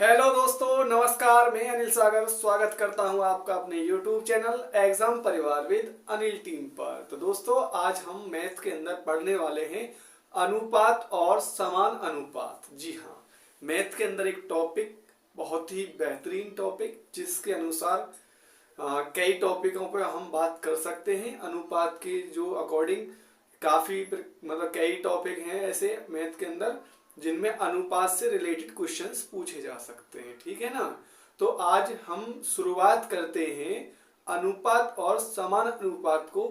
Hello दोस्तों, नमस्कार। मैं अनिल सागर स्वागत करता हूं आपका अपने YouTube चैनल एग्जाम परिवार विद अनिल टीम पर। तो दोस्तों, आज हम मैथ के अंदर पढ़ने वाले हैं अनुपात और समान अनुपात। जी हाँ, मैथ के अंदर एक टॉपिक, बहुत ही बेहतरीन टॉपिक, जिसके अनुसार कई टॉपिकों पर हम बात कर सकते हैं। अनुपात के जो अकॉर्डिंग काफी मतलब कई टॉपिक हैं ऐसे मैथ के अंदर जिनमें अनुपात से रिलेटेड क्वेश्चंस पूछे जा सकते हैं। ठीक है ना। तो आज हम शुरुआत करते हैं अनुपात और समान अनुपात को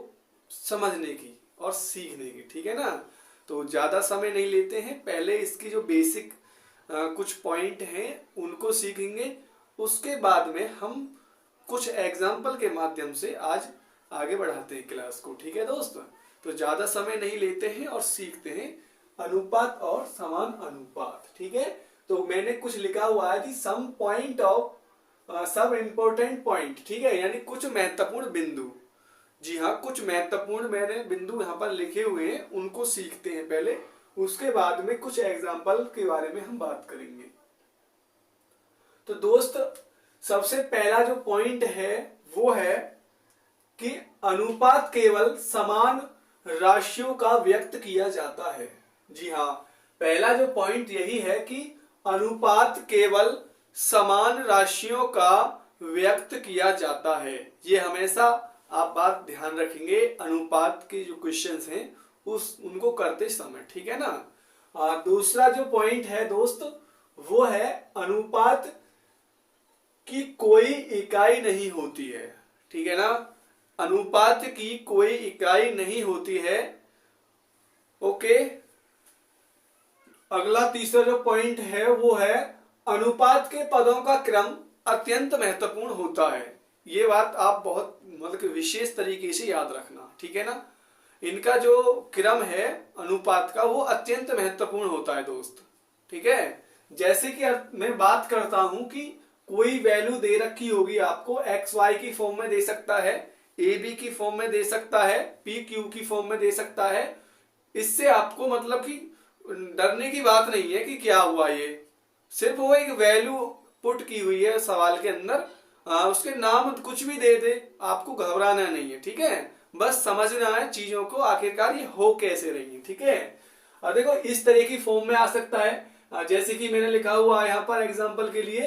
समझने की और सीखने की। ठीक है ना। तो ज्यादा समय नहीं लेते हैं, पहले इसकी जो बेसिक कुछ पॉइंट हैं उनको सीखेंगे। उसके बाद में हम कुछ एग्जाम्पल के माध्यम से आज आगे बढ़ाते हैं क्लास को। ठीक है दोस्तों, तो ज्यादा समय नहीं लेते हैं और सीखते हैं अनुपात और समान अनुपात। ठीक है। तो मैंने कुछ लिखा हुआ है कि सम पॉइंट ऑफ सब इंपॉर्टेंट पॉइंट। ठीक है, यानी कुछ महत्वपूर्ण बिंदु। जी हाँ, कुछ महत्वपूर्ण मैंने बिंदु यहाँ पर लिखे हुए हैं, उनको सीखते हैं पहले। उसके बाद में कुछ एग्जाम्पल के बारे में हम बात करेंगे। तो दोस्त, सबसे पहला जो पॉइंट है वो है कि अनुपात केवल समान राशियों का व्यक्त किया जाता है। जी हाँ, पहला जो पॉइंट यही है कि अनुपात केवल समान राशियों का व्यक्त किया जाता है। ये हमेशा आप बात ध्यान रखेंगे अनुपात के जो क्वेश्चंस हैं उनको करते समय। ठीक है ना। दूसरा जो पॉइंट है दोस्त वो है अनुपात की कोई इकाई नहीं होती है। ठीक है ना। अनुपात की कोई इकाई नहीं होती है। ओके। अगला तीसरा जो पॉइंट है वो है अनुपात के पदों का क्रम अत्यंत महत्वपूर्ण होता है। ये बात आप बहुत मतलब विशेष तरीके से याद रखना। ठीक है ना। इनका जो क्रम है अनुपात का वो अत्यंत महत्वपूर्ण होता है दोस्त। ठीक है। जैसे कि मैं बात करता हूं कि कोई वैल्यू दे रखी होगी आपको, एक्स वाई की फॉर्म में दे सकता है, ए बी की फॉर्म में दे सकता है, पी क्यू की फॉर्म में दे सकता है। इससे आपको मतलब कि डरने की बात नहीं है कि क्या हुआ, ये सिर्फ वो एक वैल्यू पुट की हुई है सवाल के अंदर। उसके नाम कुछ भी दे दे, आपको घबराना नहीं है। ठीक है, बस समझना है चीजों को आखिरकार ये हो कैसे रही है। ठीक है। और देखो इस तरह की फॉर्म में आ सकता है, जैसे कि मैंने लिखा हुआ है यहाँ पर एग्जाम्पल के लिए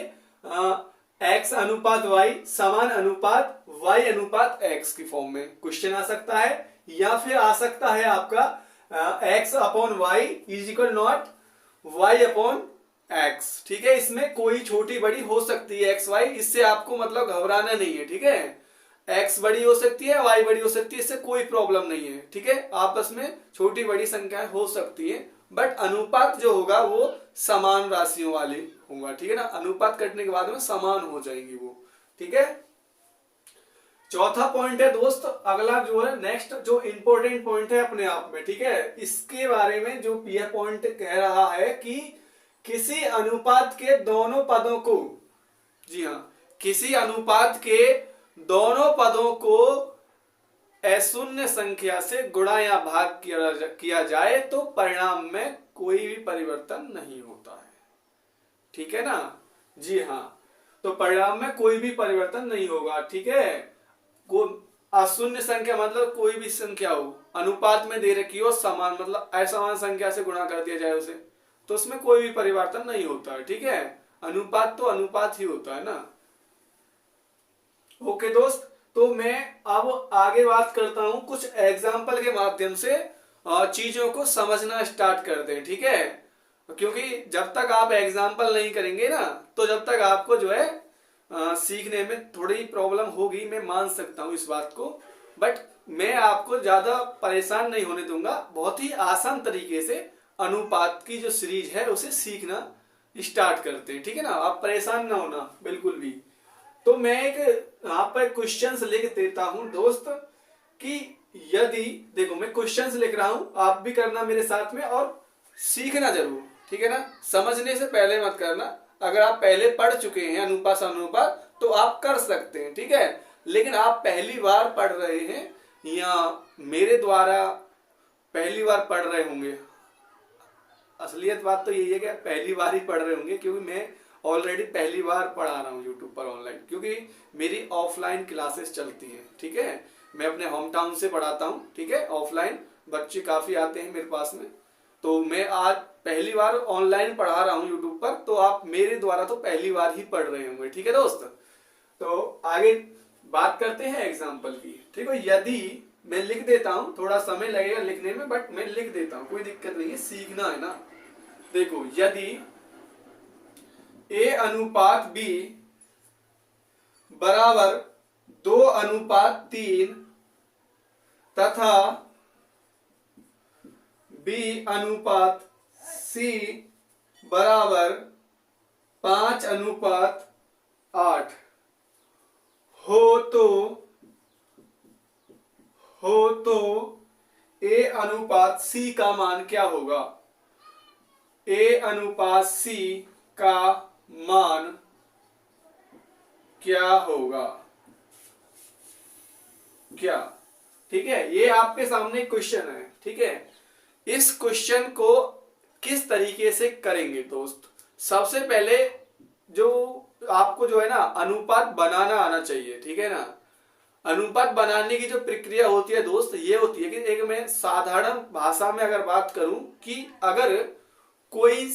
एक्स अनुपात वाई समान अनुपात वाई अनुपात एक्स की फॉर्म में क्वेश्चन आ सकता है। या फिर आ सकता है आपका X upon Y is equal not Y upon X. ठीक है, इसमें कोई छोटी बड़ी हो सकती है एक्स वाई, इससे आपको मतलब घबराना नहीं है। ठीक है, एक्स बड़ी हो सकती है, वाई बड़ी हो सकती है, इससे कोई प्रॉब्लम नहीं है। ठीक है, आपस में छोटी बड़ी संख्याएं हो सकती है, बट अनुपात जो होगा वो समान राशियों वाले होगा। ठीक है ना, अनुपात कटने के बाद में समान हो जाएंगी वो। ठीक है। चौथा पॉइंट है दोस्त, अगला जो है नेक्स्ट जो इंपॉर्टेंट पॉइंट है अपने आप में। ठीक है, इसके बारे में जो यह पॉइंट कह रहा है कि किसी अनुपात के दोनों पदों को, जी हाँ, किसी अनुपात के दोनों पदों को अशून्य संख्या से गुणा या भाग किया जाए तो परिणाम में कोई भी परिवर्तन नहीं होता है। ठीक है ना। जी हाँ, तो परिणाम में कोई भी परिवर्तन नहीं होगा। ठीक है, अशून्य संख्या मतलब कोई भी संख्या हो, अनुपात में दे रखी हो, समान मतलब असमान संख्या से गुणा कर दिया जाए उसे, तो उसमें कोई भी परिवर्तन नहीं होता है। ठीक है, अनुपात तो अनुपात ही होता है ना। ओके दोस्त, तो मैं अब आगे बात करता हूं कुछ एग्जाम्पल के माध्यम से चीजों को समझना स्टार्ट करते हैं। ठीक है, क्योंकि जब तक आप एग्जाम्पल नहीं करेंगे ना, तो जब तक आपको जो है सीखने में थोड़ी प्रॉब्लम होगी, मैं मान सकता हूं इस बात को। बट मैं आपको ज्यादा परेशान नहीं होने दूंगा, बहुत ही आसान तरीके से अनुपात की जो सीरीज है उसे सीखना स्टार्ट करते हैं। ठीक है ना, आप परेशान ना होना बिल्कुल भी। तो मैं एक यहाँ पर क्वेश्चंस लिख देता हूं दोस्त कि यदि, देखो मैं क्वेश्चंस लिख रहा हूं, आप भी करना मेरे साथ में और सीखना जरूर। ठीक है ना, समझने से पहले मत करना। अगर आप पहले पढ़ चुके हैं अनुपात अनुपात तो आप कर सकते हैं। ठीक है, लेकिन आप पहली बार पढ़ रहे हैं या मेरे द्वारा पहली बार पढ़ रहे होंगे, असलियत बात तो यही है कि पहली बार ही पढ़ रहे होंगे, क्योंकि मैं ऑलरेडी पहली बार पढ़ा रहा हूँ यूट्यूब पर ऑनलाइन, क्योंकि मेरी ऑफलाइन क्लासेस चलती हैं, ठीक है। मैं अपने होम टाउन से पढ़ाता हूँ, ठीक है, ऑफलाइन बच्चे काफ़ी आते हैं मेरे पास में। तो मैं आज पहली बार ऑनलाइन पढ़ा रहा हूँ यूट्यूब पर, तो आप मेरे द्वारा तो पहली बार ही पढ़ रहे होंगे, ठीक है दोस्त। तो आगे बात करते हैं एग्जाम्पल की, ठीक है। यदि मैं लिख देता हूँ, थोड़ा समय लगेगा लिखने में, बट मैं लिख देता हूँ, कोई दिक्कत नहीं है, सीखना है ना। देखो, यदि A अनुपात B बराबर 2:3 तथा B अनुपात C बराबर 5:8 हो तो A अनुपात C का मान क्या होगा? A अनुपात C का मान क्या होगा? क्या, ठीक है, ये आपके सामने क्वेश्चन है, ठीक है। इस क्वेश्चन को किस तरीके से करेंगे दोस्त? सबसे पहले जो आपको जो है ना अनुपात बनाना आना चाहिए, ठीक है ना। अनुपात बनाने की जो प्रक्रिया होती है दोस्त, ये होती है कि एक मैं साधारण भाषा में अगर बात करूं कि अगर कोई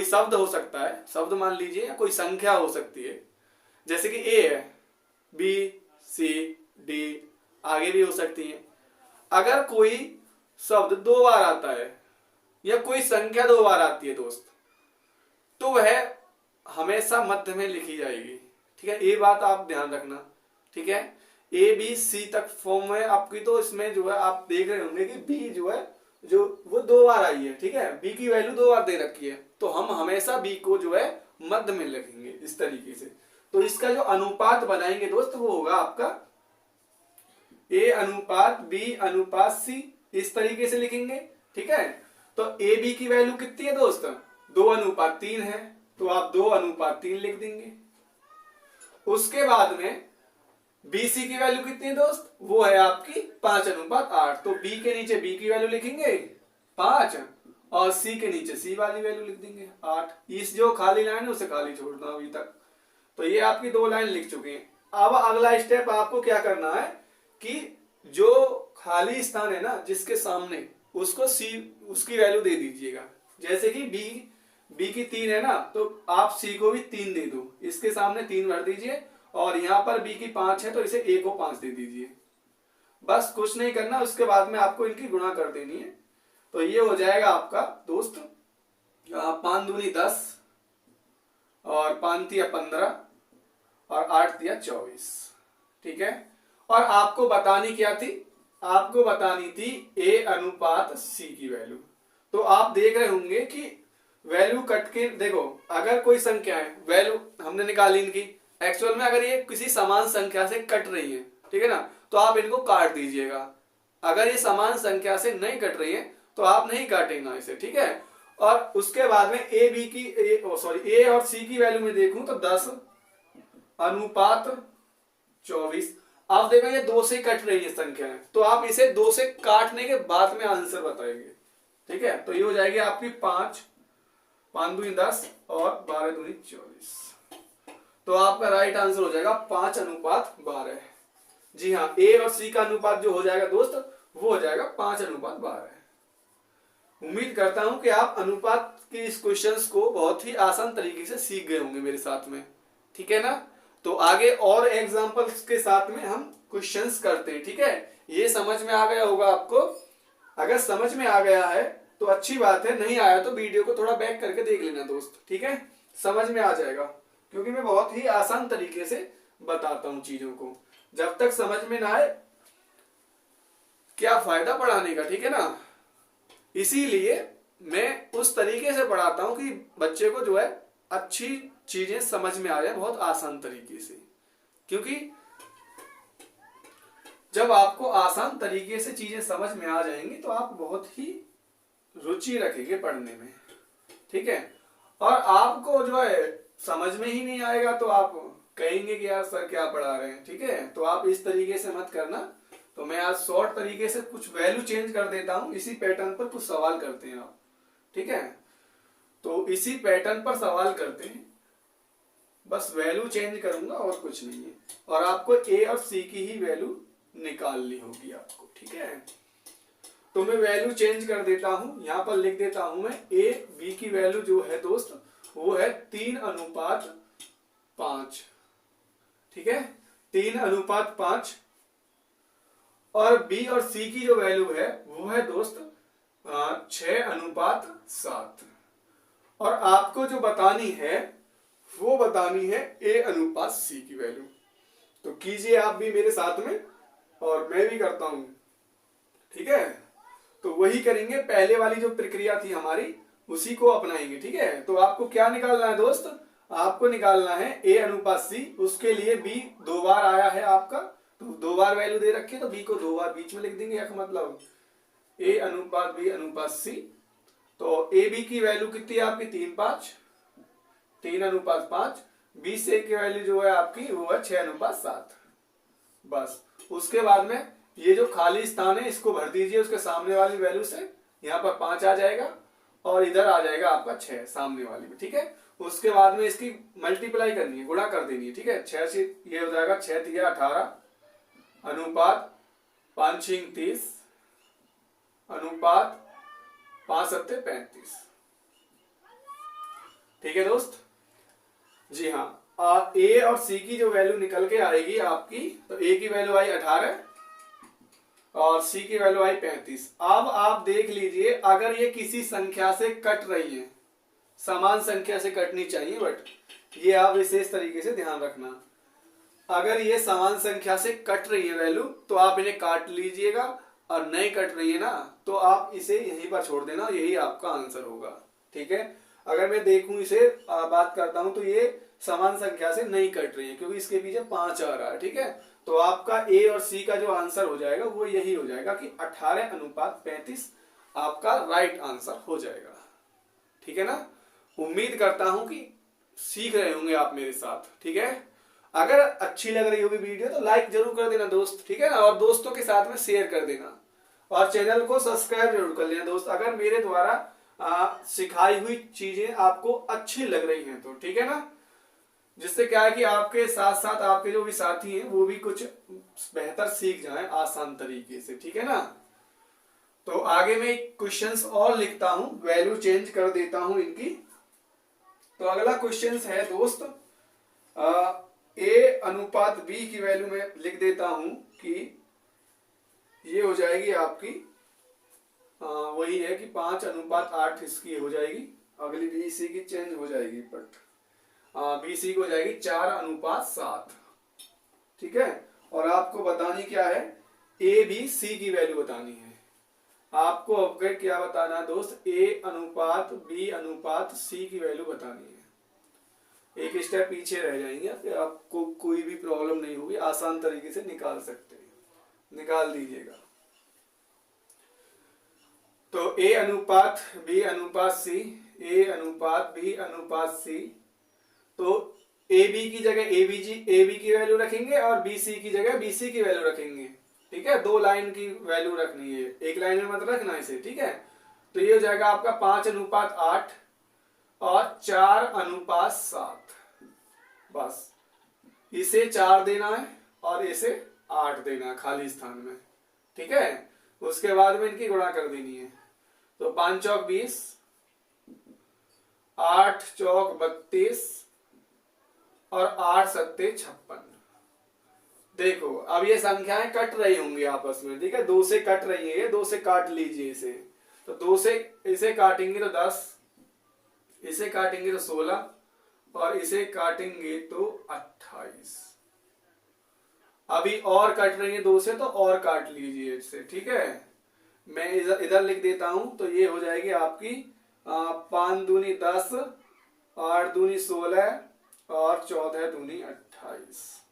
शब्द हो सकता है, शब्द मान लीजिए, या कोई संख्या हो सकती है, जैसे कि A है, B, C, D आगे भी हो सकती है। अगर कोई शब्द 2 बार आता है या कोई संख्या 2 बार आती है दोस्त, तो वह हमेशा मध्य में लिखी जाएगी, ठीक है। ये बात आप ध्यान रखना, ठीक है। A B C तक फॉर्म है आपकी, तो इसमें जो है आप देख रहे होंगे कि B जो है जो वो 2 बार आई है, ठीक है। B की वैल्यू 2 बार दे रखी है, तो हम हमेशा B को जो है मध्य में लिखेंगे इस तरीके से। तो इसका जो अनुपात बनाएंगे दोस्त, वो होगा आपका A अनुपात B अनुपात C, इस तरीके से लिखेंगे, ठीक है। तो A B की वैल्यू कितनी है दोस्त? 2:3 है, तो आप 2:3 लिख देंगे। उसके बाद में BC की वैल्यू कितनी है दोस्त? वो है आपकी 5:8। तो B के नीचे B की वैल्यू लिखेंगे 5, और C के नीचे C वाली वैल्यू लिख देंगे 8। इस जो खाली लाइन है उसे खाली छोड़ना अभी तक। तो ये आपकी 2 लाइन लिख चुके हैं। अब अगला स्टेप आपको क्या करना है कि जो खाली स्थान है ना जिसके सामने, उसको C उसकी वैल्यू दे दीजिएगा। जैसे कि B की 3 है ना, तो आप C को भी 3 दे दो, इसके सामने 3 भर दीजिए, और यहां पर B की 5 है तो इसे A को 5 दे दीजिए। बस कुछ नहीं करना, उसके बाद में आपको इनकी गुणा कर देनी है। तो ये हो जाएगा आपका दोस्त 5 दूनी 10, और 5 तिया 15, और 8 तिया 24, ठीक है। और आपको बतानी क्या थी? आपको बतानी थी A अनुपात C की वैल्यू। तो आप देख रहे होंगे कि वैल्यू कट के देखो, अगर कोई संख्या है, वैल्यू हमने निकाली इनकी, एक्चुअल में अगर ये किसी समान संख्या से कट रही है, ठीक है ना, तो आप इनको काट दीजिएगा। अगर ये समान संख्या से नहीं कट रही है तो आप नहीं काटेंगे इसे, ठीक है। और उसके बाद में A और C की वैल्यू में देखूं तो 10 अनुपात 24। आप देखो ये 2 से कट रही है संख्या है, तो आप इसे 2 से काटने के बाद में आंसर बताएंगे, ठीक है। तो ये हो जाएगी आपकी 5 दूनी 10, और 12 दूनी 24। तो आपका राइट आंसर हो जाएगा 5:12। जी हाँ, A और C का अनुपात जो हो जाएगा दोस्त, वो हो जाएगा 5:12। उम्मीद करता हूं कि आप अनुपात के इस क्वेश्चंस को बहुत ही आसान तरीके से सीख गए होंगे मेरे साथ में, ठीक है ना। तो आगे और एग्जांपल्स के साथ में हम क्वेश्चंस करते हैं, ठीक है। ये समझ में आ गया होगा आपको। अगर समझ में आ गया है तो अच्छी बात है, नहीं आया तो वीडियो को थोड़ा बैक करके देख लेना दोस्त, ठीक है। समझ में आ जाएगा, क्योंकि मैं बहुत ही आसान तरीके से बताता हूं चीजों को। जब तक समझ में ना आए क्या फायदा पढ़ाने का, ठीक है ना। इसीलिए मैं उस तरीके से पढ़ाता हूं कि बच्चे को जो है अच्छी चीजें समझ में आ जाए बहुत आसान तरीके से। क्योंकि जब आपको आसान तरीके से चीजें समझ में आ जाएंगी तो आप बहुत ही रुचि रखेंगे पढ़ने में, ठीक है। और आपको जो है समझ में ही नहीं आएगा तो आप कहेंगे कि यार सर क्या पढ़ा रहे हैं, ठीक है। तो आप इस तरीके से मत करना। तो मैं आज शॉर्ट तरीके से कुछ वैल्यू चेंज कर देता हूं, इसी पैटर्न पर कुछ सवाल करते हैं आप, ठीक है। तो इसी पैटर्न पर सवाल करते हैं, बस वैल्यू चेंज करूंगा और कुछ नहीं है, और आपको ए और सी की ही वैल्यू निकालनी होगी आपको, ठीक है। तो मैं वैल्यू चेंज कर देता हूं, यहां पर लिख देता हूं मैं ए बी की वैल्यू जो है दोस्त वो है 3:5, ठीक है, 3:5। और बी और सी की जो वैल्यू है वो है दोस्त 6:7। और आपको जो बतानी है वो बतानी है A/C की वैल्यू। तो कीजिए आप भी मेरे साथ में और मैं भी करता हूं, ठीक है। तो वही करेंगे, पहले वाली जो प्रक्रिया थी हमारी उसी को अपनाएंगे, ठीक है। तो आपको क्या निकालना है दोस्त, आपको निकालना है A/C। उसके लिए B 2 बार आया है आपका, तो 2 बार वैल्यू दे रखी है, तो B को 2 बार बीच में लिख देंगे, मतलब A/B/C। तो AB की वैल्यू कितनी है आपकी 3:5, 3:5। B से की वैल्यू जो है आपकी वो है 6:7। बस उसके बाद में ये जो खाली स्थान है इसको भर दीजिए उसके सामने वाली वैल्यू से, यहाँ पर 5 आ जाएगा और इधर आ जाएगा आपका 6 सामने वाली में, ठीक है। उसके बाद में इसकी मल्टीप्लाई करनी है, गुणा कर देनी है, ठीक है। 6 से ये हो जाएगा 6 3 18 अनुपात 5 6 30 अनुपात 5 7 35, ठीक है दोस्त। जी हाँ, ए और सी की जो वैल्यू निकल के आएगी आपकी, तो ए की वैल्यू आई 18 और सी की वैल्यू आई 35। अब आप देख लीजिए, अगर ये किसी संख्या से कट रही है, समान संख्या से कटनी चाहिए, बट ये आप विशेष तरीके से ध्यान रखना, अगर ये समान संख्या से कट रही है वैल्यू तो आप इन्हें काट लीजिएगा, और नहीं कट रही है ना तो आप इसे यहीं पर छोड़ देना, यही आपका आंसर होगा, ठीक है। अगर मैं देखूं इसे बात करता हूं तो ये समान संख्या से नहीं कट रही है क्योंकि इसके पीछे 5 आ रहा है, ठीक है। तो आपका ए और सी का जो आंसर हो जाएगा वो यही हो जाएगा कि 18:35 आपका राइट आंसर हो जाएगा, ठीक है ना। उम्मीद करता हूं कि सीख रहे होंगे आप मेरे साथ, ठीक है। अगर अच्छी लग रही होगी वीडियो तो लाइक जरूर कर देना दोस्त, ठीक है ना, और दोस्तों के साथ में शेयर कर देना, और चैनल को सब्सक्राइब जरूर कर लेना दोस्त, अगर मेरे द्वारा सिखाई हुई चीजें आपको अच्छी लग रही हैं तो, ठीक है ना। जिससे क्या है कि आपके साथ साथ आपके जो भी साथी हैं वो भी कुछ बेहतर सीख जाएं आसान तरीके से, ठीक है ना। तो आगे मैं क्वेश्चंस और लिखता हूं, वैल्यू चेंज कर देता हूं इनकी। तो अगला क्वेश्चन है दोस्त, A/B की वैल्यू में लिख देता हूं कि ये हो जाएगी आपकी वही है कि 5:8 इसकी हो जाएगी। अगली BC की चेंज हो जाएगी, बट BC को हो जाएगी 4:7, ठीक है। और आपको बतानी क्या है, ABC की वैल्यू बतानी है आपको। अब क्या बताना है दोस्त, A/B/C की वैल्यू बतानी है। एक स्टेप पीछे रह जाएंगे, फिर आपको कोई भी प्रॉब्लम नहीं होगी, आसान तरीके से निकाल सकते हैं, निकाल दीजिएगा। तो A/B/C, A/B/C, तो AB की जगह AB की वैल्यू रखेंगे और BC की जगह BC की वैल्यू रखेंगे, ठीक है। 2 लाइन की वैल्यू रखनी है, एक लाइन में मत रखना इसे, ठीक है। तो ये हो जाएगा आपका 5:8 और 4:7, बस इसे 4 देना है और इसे 8 देना है खाली स्थान में, ठीक है। उसके बाद में इनकी गुणा कर देनी है, तो 5 चौक 20, 8 चौक 32 और 8 सत्ते 56। देखो अब ये संख्याएं कट रही होंगी आपस में, ठीक है, 2 से कट रही है, 2 से काट लीजिए इसे, तो 2 से इसे काटेंगे तो 10, इसे काटेंगे तो 16 और इसे काटेंगे तो 28। अभी और कट रही है 2 से, तो और काट लीजिए इससे, ठीक है। मैं इधर लिख देता हूं, तो ये हो जाएगी आपकी 5 दूनी 10, 8 दूनी 16 और 14 दूनी 28।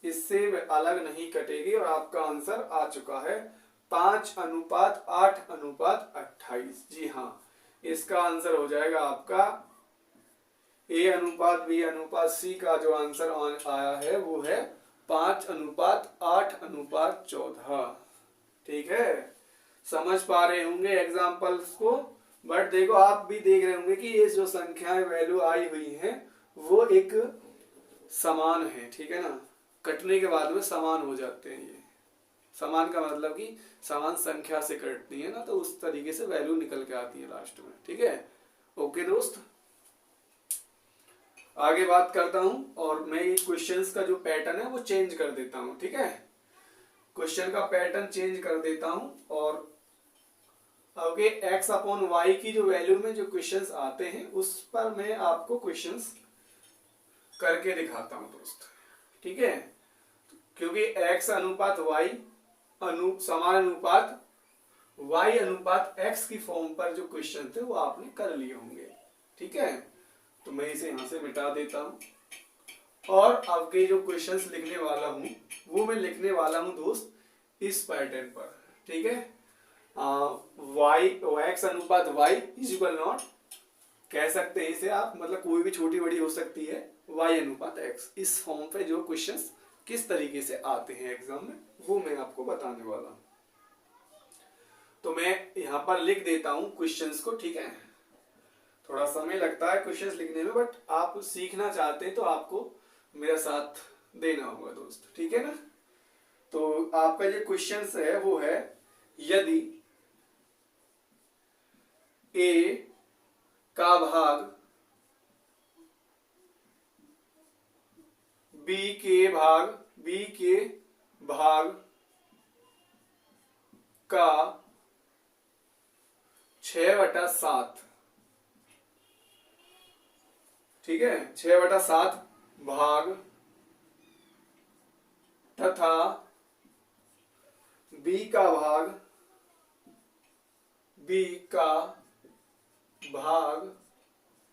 इससे अलग नहीं कटेगी और आपका आंसर आ चुका है 5:8:28। जी हाँ, इसका आंसर हो जाएगा आपका A/B/C का जो आंसर आया है वो है 5:8:14, ठीक है। समझ पा रहे होंगे एग्जाम्पल्स को, बट देखो आप भी देख रहे होंगे कि ये जो संख्याएं वैल्यू आई हुई हैं वो एक समान है, ठीक है ना, कटने के बाद में समान हो जाते हैं। ये समान का मतलब कि समान संख्या से कटती है ना, तो उस तरीके से वैल्यू निकल के आती है लास्ट में, ठीक है। ओके दोस्त, आगे बात करता हूं और मैं ये क्वेश्चंस का जो पैटर्न है वो चेंज कर देता हूं, ठीक है। क्वेश्चन का पैटर्न चेंज कर देता हूं और ओके x अपॉन वाई की जो वैल्यू में जो क्वेश्चंस आते हैं उस पर मैं आपको क्वेश्चंस करके दिखाता हूं दोस्त, ठीक है। क्योंकि x अनुपात y समान अनुपात y अनुपात x की फॉर्म पर जो क्वेश्चन थे वो आपने कर लिए होंगे, ठीक है। तो मैं इसे यहां से मिटा देता हूं और अब के जो क्वेश्चंस लिखने वाला हूं वो मैं लिखने वाला हूं दोस्त इस पैटर्न पर, ठीक है। x अनुपात y इज इक्वल नॉट, कह सकते हैं इसे आप, मतलब कोई भी छोटी बड़ी हो सकती है, y अनुपात x। इस फॉर्म पे जो क्वेश्चंस किस तरीके से आते हैं एग्जाम में वो मैं आपको बताने वाला हूं। तो मैं यहां पर लिख देता हूं क्वेश्चंस को, ठीक है। थोड़ा समय लगता है क्वेश्चंस लिखने में, बट आप सीखना चाहते हैं तो आपको मेरा साथ देना होगा दोस्त, ठीक है ना। तो आपका जो क्वेश्चंस है वो है, यदि a का भाग b के भाग का 6/7, ठीक है, 6/7 भाग तथा b का भाग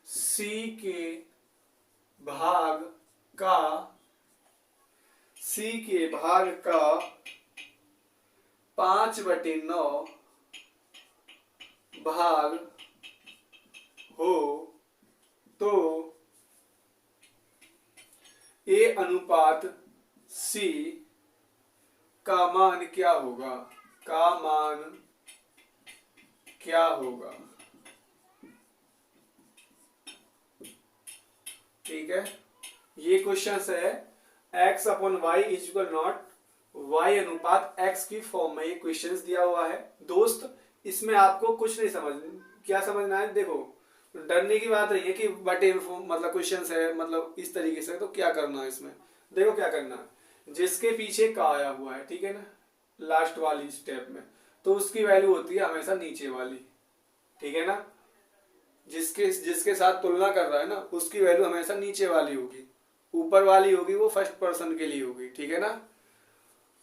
c के भाग का 5/9 भाग हो तो a अनुपात c का मान क्या होगा, ठीक है। ये क्वेश्चन है x upon Y is equal not y अनुपात x की फॉर्म में ये क्वेश्चन दिया हुआ है दोस्त। इसमें आपको कुछ नहीं क्या समझना है, देखो डरने की बात नहीं है कि बटे मतलब क्वेश्चन है मतलब इस तरीके से, तो क्या करना है इसमें, देखो क्या करना है, जिसके पीछे का आया हुआ है, ठीक है ना, लास्ट वाली स्टेप में, तो उसकी वैल्यू होती है हमेशा नीचे वाली, ठीक है ना। जिसके साथ तुलना कर रहा है ना उसकी वैल्यू हमेशा नीचे वाली होगी, ऊपर वाली होगी वो फर्स्ट पर्सन के लिए होगी, ठीक है ना,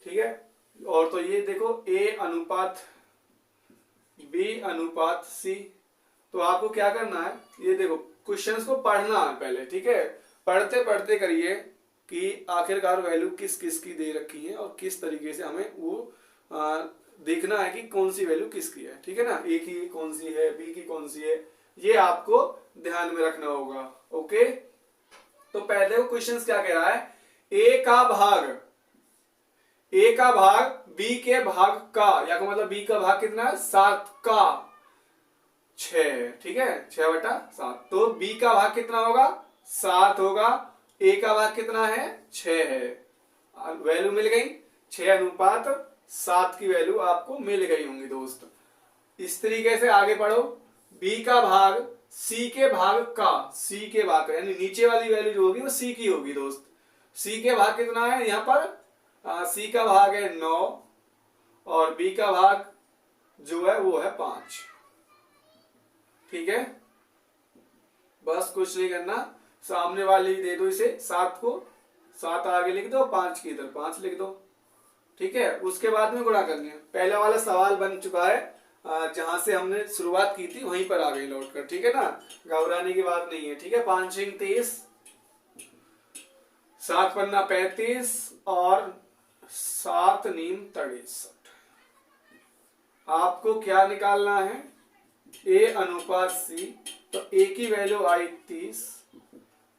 ठीक है। और तो ये देखो a अनुपात b अनुपात c, तो आपको क्या करना है, ये देखो क्वेश्चंस को पढ़ना है पहले, ठीक है। पढ़ते पढ़ते करिए कि आखिरकार वैल्यू किस किस की दे रखी है और किस तरीके से हमें वो देखना है कि कौन सी वैल्यू किसकी है, ठीक है ना, a की कौन सी है, b की कौन सी है, ये आपको ध्यान में रखना होगा। ओके, तो पहले वो क्वेश्चंस क्या कह रहा है, a का भाग b के भाग का, या का मतलब b का भाग कितना है 7 का 6, ठीक है, 6/7, तो b का भाग कितना होगा 7 होगा, a का भाग कितना है 6 है, वैल्यू मिल गई 6 अनुपात 7 की वैल्यू आपको मिल गई होंगी दोस्त। इस तरीके से आगे पढ़ो, b का भाग c के भाग का यानी नीचे वाली वैल्यू जो होगी वो c की होगी दोस्त। c के भाग कितना है, यहाँ पर c का भाग है 9 और b का भाग जो है वो है 5, ठीक है। बस कुछ नहीं करना, सामने वाली दे दो इसे 7 को, 7 आगे लिख दो, 5 की इधर 5 लिख दो, ठीक है। उसके बाद में गुणा करनी है। पहला वाला सवाल बन चुका है, जहां से हमने शुरुआत की थी वहीं पर आ गई लौट कर, ठीक है ना, घबराने की बात नहीं है, ठीक है। 5 × 30, 7 पन्ना 35 और 7 नीम 63। आपको क्या निकालना है, a अनुपात c, तो a की वैल्यू आई 30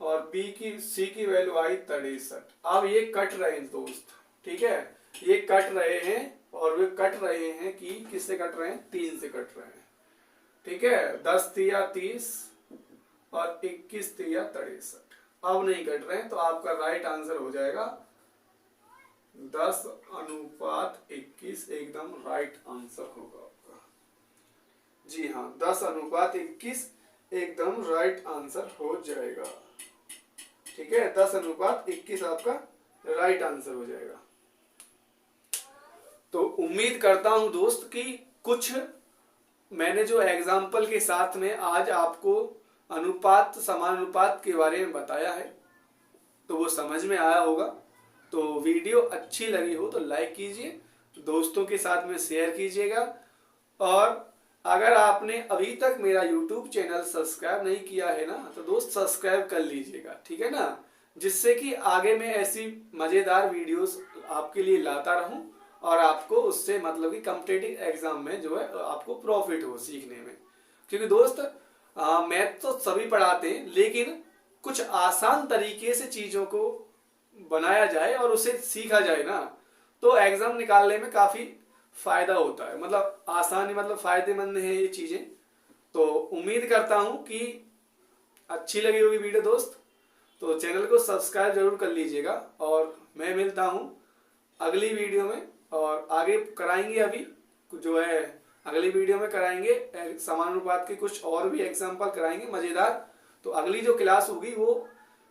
और c की वैल्यू आई 63। अब ये कट रहे हैं दोस्त, ठीक है, ये कट रहे हैं और वे कट रहे हैं कि किससे कट रहे हैं, 3 से कट रहे हैं, ठीक है, 10 तिया 30 और 21 तिया 63। अब नहीं कट रहे हैं, तो आपका राइट आंसर हो जाएगा 10:21, एकदम राइट आंसर होगा आपका। जी हाँ, 10:21 एकदम राइट आंसर हो जाएगा। ठीक है, 10:21 आपका राइट आंसर हो जाएगा। तो उम्मीद करता हूं दोस्त कि कुछ मैंने जो एग्जाम्पल के साथ में आज आपको अनुपात समानुपात के बारे में बताया है तो वो समझ में आया होगा। तो वीडियो अच्छी लगी हो तो लाइक कीजिए, दोस्तों के साथ में शेयर कीजिएगा, और अगर आपने अभी तक मेरा YouTube चैनल सब्सक्राइब नहीं किया है ना तो दोस्त सब्सक्राइब कर लीजिएगा, ठीक है ना, जिससे कि आगे मैं ऐसी मज़ेदार वीडियोस आपके लिए लाता रहूं और आपको उससे मतलब कि कॉम्पिटिटिव एग्जाम में जो है आपको प्रॉफिट हो सीखने में। क्योंकि दोस्त मैथ तो सभी पढ़ाते हैं, लेकिन कुछ आसान तरीके से चीज़ों को बनाया जाए और उसे सीखा जाए ना तो एग्जाम निकालने में काफ़ी फायदा होता है, मतलब आसानी मतलब फायदेमंद है ये चीज़ें। तो उम्मीद करता हूँ कि अच्छी लगी होगी वीडियो दोस्त, तो चैनल को सब्सक्राइब जरूर कर लीजिएगा। और मैं मिलता हूँ अगली वीडियो में, और आगे कराएंगे अभी जो है अगली वीडियो में कराएंगे समानुपात के कुछ और भी एग्जाम्पल कराएंगे मज़ेदार। तो अगली जो क्लास होगी वो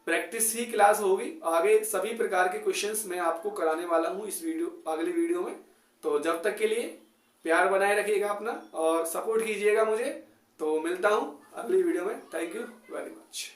प्रैक्टिस ही क्लास होगी, आगे सभी प्रकार के क्वेश्चंस मैं आपको कराने वाला हूँ इस अगली वीडियो में। तो जब तक के लिए प्यार बनाए रखिएगा अपना और सपोर्ट कीजिएगा मुझे। तो मिलता हूँ अगली वीडियो में। Thank you very much.